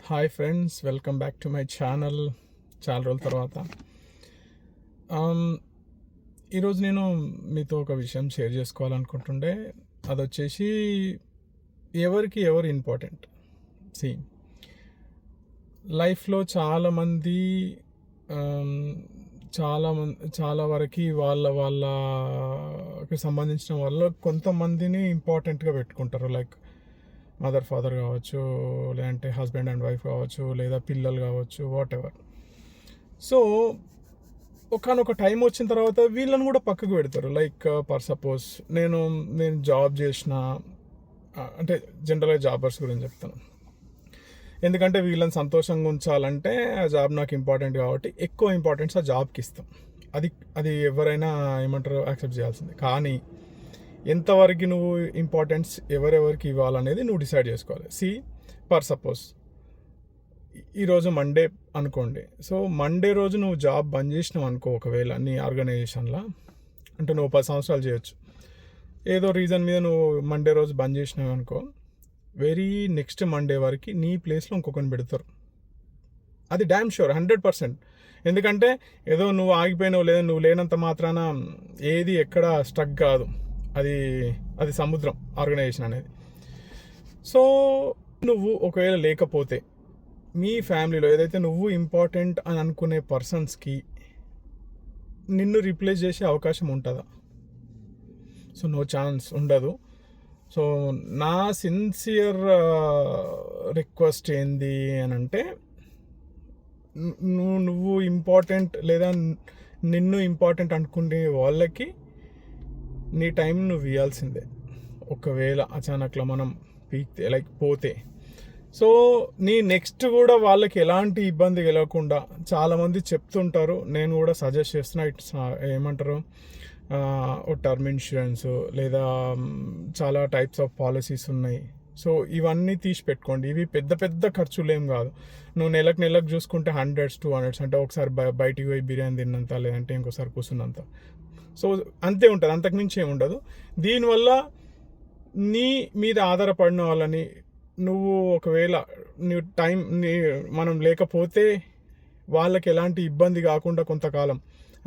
Hi friends, welcome back to my channel. చాలా రోజుల తర్వాత ఈరోజు నేను మీతో ఒక విషయం షేర్ చేసుకోవాలనుకుంటుండే. అది వచ్చేసి ఎవరికి ఎవరు ఇంపార్టెంట్. సి లైఫ్లో చాలామంది చాలా వరకు వాళ్ళకి సంబంధించిన వాళ్ళు కొంతమందిని ఇంపార్టెంట్గా పెట్టుకుంటారు. లైక్ మదర్ ఫాదర్ కావచ్చు, లేదంటే హస్బెండ్ అండ్ వైఫ్ కావచ్చు, లేదా పిల్లలు కావచ్చు, వాట్ ఎవర్. సో ఒకనొక టైం వచ్చిన తర్వాత వీళ్ళని కూడా పక్కకు పెడతారు. లైక్ ఫర్ సపోజ్ నేను జాబ్ చేసిన, అంటే జనరల్గా జాబర్స్ గురించి చెప్తాను. ఎందుకంటే వీళ్ళని సంతోషంగా ఉంచాలంటే ఆ జాబ్ నాకు ఇంపార్టెంట్ కాబట్టి ఎక్కువ ఇంపార్టెన్స్ ఆ జాబ్కి ఇస్తాం. అది ఎవరైనా ఏమంటారు, యాక్సెప్ట్ చేయాల్సిందే. కానీ ఎంతవరకు నువ్వు ఇంపార్టెన్స్ ఎవరెవరికి ఇవ్వాలనేది నువ్వు డిసైడ్ చేసుకోవాలి. ఫర్ సపోజ్ ఈరోజు మండే అనుకోండి. సో మండే రోజు నువ్వు జాబ్ బంద్ చేసినావు అనుకో, ఒకవేళ నీ ఆర్గనైజేషన్లో, అంటే నువ్వు 10 సంవత్సరాలు చేయొచ్చు, ఏదో రీజన్ మీద నువ్వు మండే రోజు బంద్ చేసినావు అనుకో, వెరీ నెక్స్ట్ మండే వరకు నీ ప్లేస్లో ఇంకొకరిని పెడతారు. అది డ్యామ్ షూర్, 100%. ఎందుకంటే ఏదో నువ్వు ఆగిపోయినావు, లేదా నువ్వు లేనంత మాత్రాన ఏది ఎక్కడ స్ట్రక్ కాదు. అది సముద్రం ఆర్గనైజేషన్ అనేది. సో నువ్వు ఒకవేళ లేకపోతే మీ ఫ్యామిలీలో ఏదైతే నువ్వు ఇంపార్టెంట్ అని అనుకునే పర్సన్స్కి నిన్ను రీప్లేస్ చేసే అవకాశం ఉంటుందా? సో నో ఛాన్స్, ఉండదు. సో నా సిన్సియర్ రిక్వెస్ట్ ఏంది అని అంటే, నువ్వు ఇంపార్టెంట్ లేదా నిన్ను ఇంపార్టెంట్ అనుకునే వాళ్ళకి నీ టైం నువ్వు ఇవ్వాల్సిందే. ఒకవేళ అచానక్లో మనం పోతే, సో నీ నెక్స్ట్ కూడా వాళ్ళకి ఎలాంటి ఇబ్బంది కలగకుండా చాలామంది చెప్తుంటారు. నేను కూడా సజెస్ట్ చేస్తున్నా. ఇట్స్ ఏమంటారు, టర్మ్ ఇన్సూరెన్స్ లేదా చాలా టైప్స్ ఆఫ్ పాలసీస్ ఉన్నాయి. సో ఇవన్నీ తీసి పెట్టుకోండి. ఇవి పెద్ద పెద్ద ఖర్చులు ఏం కాదు. నువ్వు నెలకు చూసుకుంటే 100-200, అంటే ఒకసారి బయటికి పోయి బిర్యానీ తిన్నంత, లేదంటే ఇంకోసారి కూర్చున్నంత. సో అంతే ఉంటుంది, అంతకుమించి ఏమి ఉండదు. దీనివల్ల నీ మీద ఆధారపడిన వాళ్ళని నువ్వు ఒకవేళ మనం లేకపోతే వాళ్ళకి ఎలాంటి ఇబ్బంది కాకుండా కొంతకాలం,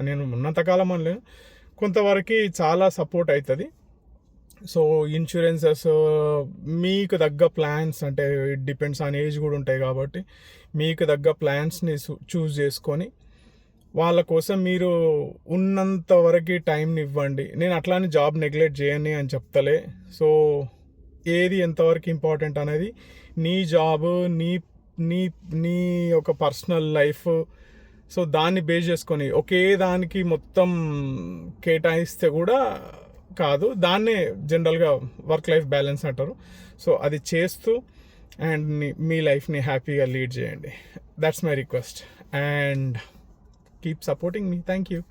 నేను ఉన్నంతకాలం అనలేదు, కొంతవరకు చాలా సపోర్ట్ అవుతుంది. సో ఇన్సూరెన్సెస్ మీకు తగ్గ ప్లాన్స్, అంటే ఇట్ డిపెండ్స్ ఆన్ ఏజ్ కూడా ఉంటాయి కాబట్టి మీకు తగ్గ ప్లాన్స్ని చూస్ చేసుకొని వాళ్ళ కోసం మీరు ఉన్నంత వరకు టైంని ఇవ్వండి. నేను అట్లానే జాబ్ నెగ్లెక్ట్ చేయని అని చెప్తలే. సో ఏది ఎంతవరకు ఇంపార్టెంట్ అనేది నీ జాబ్, నీ నీ ఒక పర్సనల్ లైఫ్, సో దాన్ని బేస్ చేసుకొని ఒకే దానికి మొత్తం కేటాయిస్తే కూడా కాదు. దాన్నే జనరల్గా వర్క్ లైఫ్ బ్యాలెన్స్ అంటారు. సో అది చేస్తూ అండ్ మీ లైఫ్ని హ్యాపీగా లీడ్ చేయండి. That's my request. And keep supporting me. Thank you.